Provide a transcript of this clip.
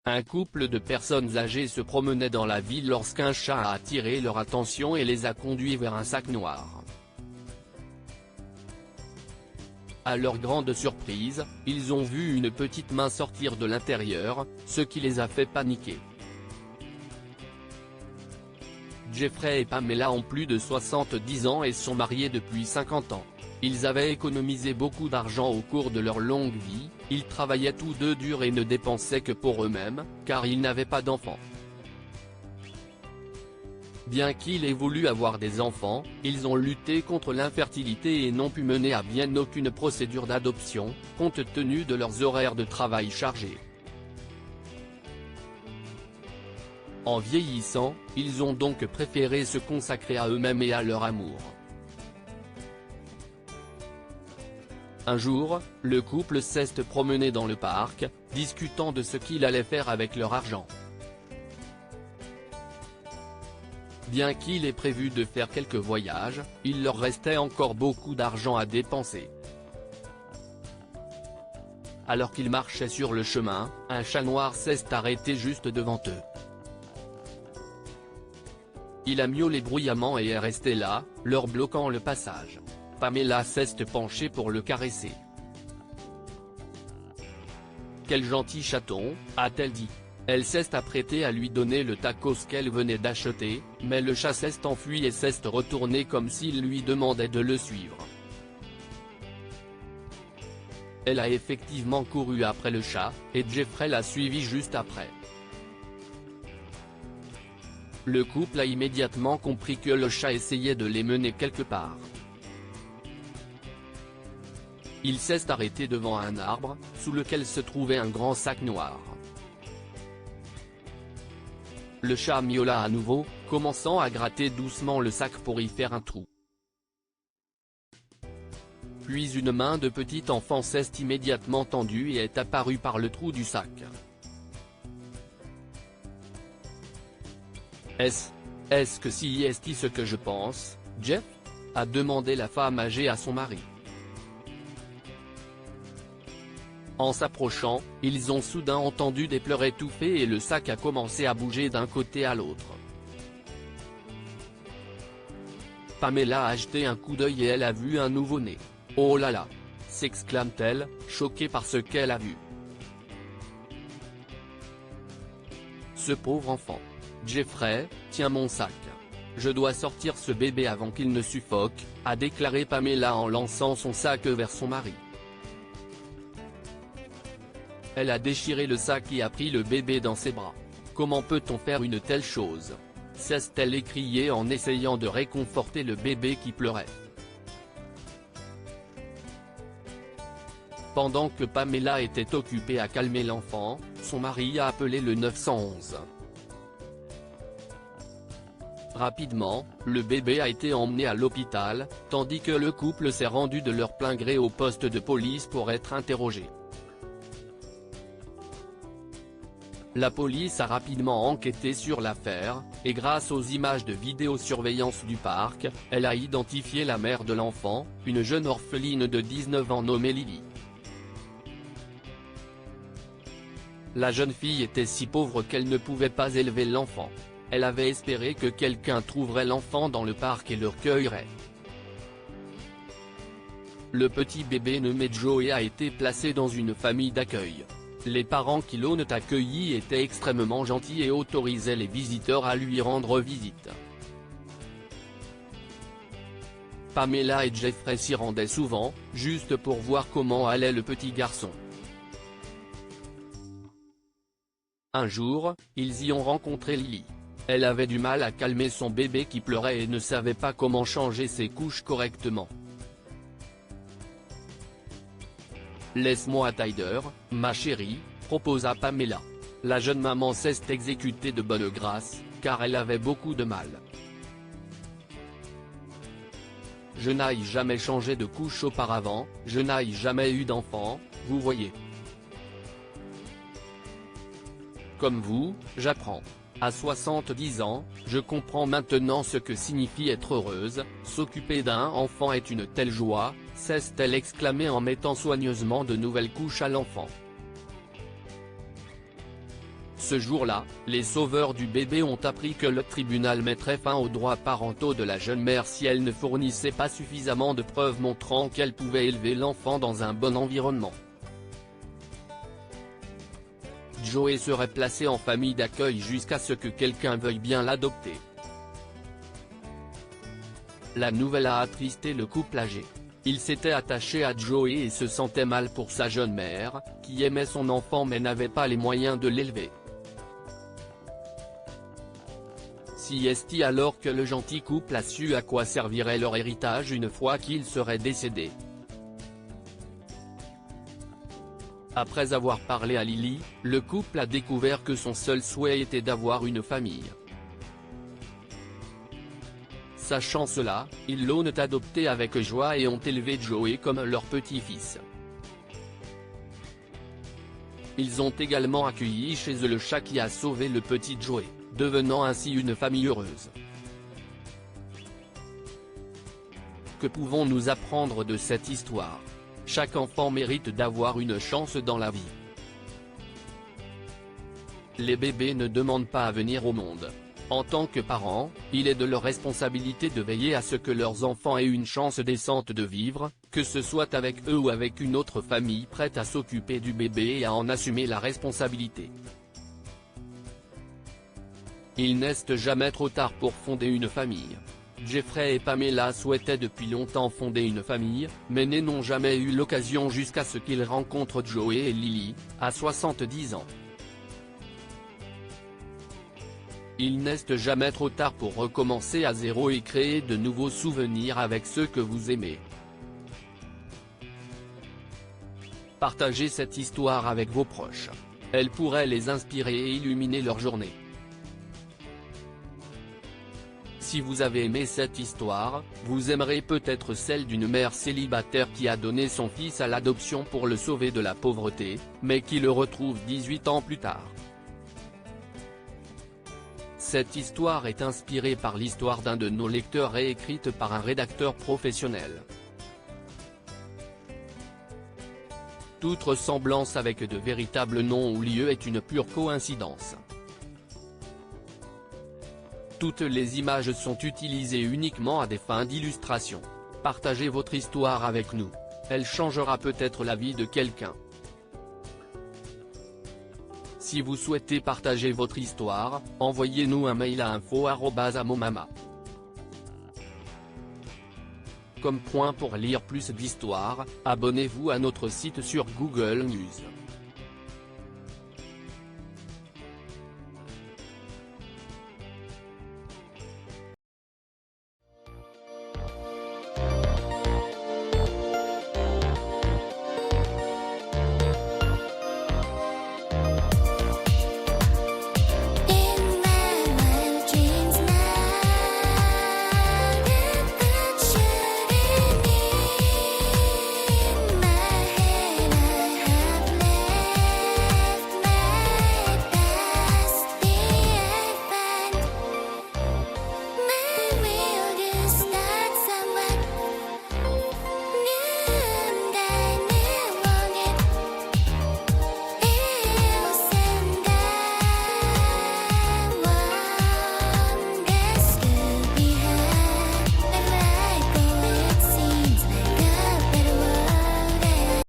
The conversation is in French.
Un couple de personnes âgées se promenait dans la ville lorsqu'un chat a attiré leur attention et les a conduits vers un sac noir. À leur grande surprise, ils ont vu une petite main sortir de l'intérieur, ce qui les a fait paniquer. Jeffrey et Pamela ont plus de 70 ans et sont mariés depuis 50 ans. Ils avaient économisé beaucoup d'argent au cours de leur longue vie, ils travaillaient tous deux dur et ne dépensaient que pour eux-mêmes, car ils n'avaient pas d'enfants. Bien qu'ils aient voulu avoir des enfants, ils ont lutté contre l'infertilité et n'ont pu mener à bien aucune procédure d'adoption, compte tenu de leurs horaires de travail chargés. En vieillissant, ils ont donc préféré se consacrer à eux-mêmes et à leur amour. Un jour, le couple s'est promené dans le parc, discutant de ce qu'il allait faire avec leur argent. Bien qu'il ait prévu de faire quelques voyages, il leur restait encore beaucoup d'argent à dépenser. Alors qu'ils marchaient sur le chemin, un chat noir s'est arrêté juste devant eux. Il a miaulé bruyamment et est resté là, leur bloquant le passage. Pamela s'est penchée pour le caresser. « Quel gentil chaton », a-t-elle dit. Elle s'est apprêtée à lui donner le tacos qu'elle venait d'acheter, mais le chat s'est enfui et s'est retourné comme s'il lui demandait de le suivre. Elle a effectivement couru après le chat, et Jeffrey l'a suivi juste après. Le couple a immédiatement compris que le chat essayait de les mener quelque part. Il s'est arrêté devant un arbre, sous lequel se trouvait un grand sac noir. Le chat miaula à nouveau, commençant à gratter doucement le sac pour y faire un trou. Puis une main de petit enfant s'est immédiatement tendue et est apparue par le trou du sac. Est-ce que c'est ce que je pense, Jeff ? A demandé la femme âgée à son mari. En s'approchant, ils ont soudain entendu des pleurs étouffés et le sac a commencé à bouger d'un côté à l'autre. Pamela a jeté un coup d'œil et elle a vu un nouveau-né. « Oh là là !» s'exclame-t-elle, choquée par ce qu'elle a vu. Ce pauvre enfant. Jeffrey, tiens mon sac. Je dois sortir ce bébé avant qu'il ne suffoque, a déclaré Pamela en lançant son sac vers son mari. Elle a déchiré le sac et a pris le bébé dans ses bras. Comment peut-on faire une telle chose ? S'est-elle écriée en essayant de réconforter le bébé qui pleurait. Pendant que Pamela était occupée à calmer l'enfant, son mari a appelé le 911. Rapidement, le bébé a été emmené à l'hôpital, tandis que le couple s'est rendu de leur plein gré au poste de police pour être interrogé. La police a rapidement enquêté sur l'affaire, et grâce aux images de vidéosurveillance du parc, elle a identifié la mère de l'enfant, une jeune orpheline de 19 ans nommée Lily. La jeune fille était si pauvre qu'elle ne pouvait pas élever l'enfant. Elle avait espéré que quelqu'un trouverait l'enfant dans le parc et le recueillerait. Le petit bébé nommé Joey a été placé dans une famille d'accueil. Les parents qui l'ont accueilli étaient extrêmement gentils et autorisaient les visiteurs à lui rendre visite. Pamela et Jeffrey s'y rendaient souvent, juste pour voir comment allait le petit garçon. Un jour, ils y ont rencontré Lily. Elle avait du mal à calmer son bébé qui pleurait et ne savait pas comment changer ses couches correctement. « Laisse-moi Tyler, ma chérie », proposa Pamela. La jeune maman s'est exécutée de bonne grâce, car elle avait beaucoup de mal. « Je n'ai jamais changé de couche auparavant, je n'ai jamais eu d'enfant, vous voyez. Comme vous, j'apprends. À 70 ans, je comprends maintenant ce que signifie être heureuse, s'occuper d'un enfant est une telle joie », s'est-elle exclamée en mettant soigneusement de nouvelles couches à l'enfant. Ce jour-là, les sauveurs du bébé ont appris que le tribunal mettrait fin aux droits parentaux de la jeune mère si elle ne fournissait pas suffisamment de preuves montrant qu'elle pouvait élever l'enfant dans un bon environnement. Joey serait placé en famille d'accueil jusqu'à ce que quelqu'un veuille bien l'adopter. La nouvelle a attristé le couple âgé. Il s'était attaché à Joey et se sentait mal pour sa jeune mère, qui aimait son enfant mais n'avait pas les moyens de l'élever. Si est-il alors que le gentil couple a su à quoi servirait leur héritage une fois qu'il serait décédé. Après avoir parlé à Lily, le couple a découvert que son seul souhait était d'avoir une famille. Sachant cela, ils l'ont adopté avec joie et ont élevé Joey comme leur petit-fils. Ils ont également accueilli chez eux le chat qui a sauvé le petit Joey, devenant ainsi une famille heureuse. Que pouvons-nous apprendre de cette histoire? Chaque enfant mérite d'avoir une chance dans la vie. Les bébés ne demandent pas à venir au monde. En tant que parents, il est de leur responsabilité de veiller à ce que leurs enfants aient une chance décente de vivre, que ce soit avec eux ou avec une autre famille prête à s'occuper du bébé et à en assumer la responsabilité. Il n'est jamais trop tard pour fonder une famille. Jeffrey et Pamela souhaitaient depuis longtemps fonder une famille, mais n'ont jamais eu l'occasion jusqu'à ce qu'ils rencontrent Joey et Lily, à 70 ans. Il n'est jamais trop tard pour recommencer à zéro et créer de nouveaux souvenirs avec ceux que vous aimez. Partagez cette histoire avec vos proches. Elle pourrait les inspirer et illuminer leur journée. Si vous avez aimé cette histoire, vous aimerez peut-être celle d'une mère célibataire qui a donné son fils à l'adoption pour le sauver de la pauvreté, mais qui le retrouve 18 ans plus tard. Cette histoire est inspirée par l'histoire d'un de nos lecteurs et écrite par un rédacteur professionnel. Toute ressemblance avec de véritables noms ou lieux est une pure coïncidence. Toutes les images sont utilisées uniquement à des fins d'illustration. Partagez votre histoire avec nous. Elle changera peut-être la vie de quelqu'un. Si vous souhaitez partager votre histoire, envoyez-nous un mail à info@amomama. Comme point pour lire plus d'histoires, abonnez-vous à notre site sur Google News.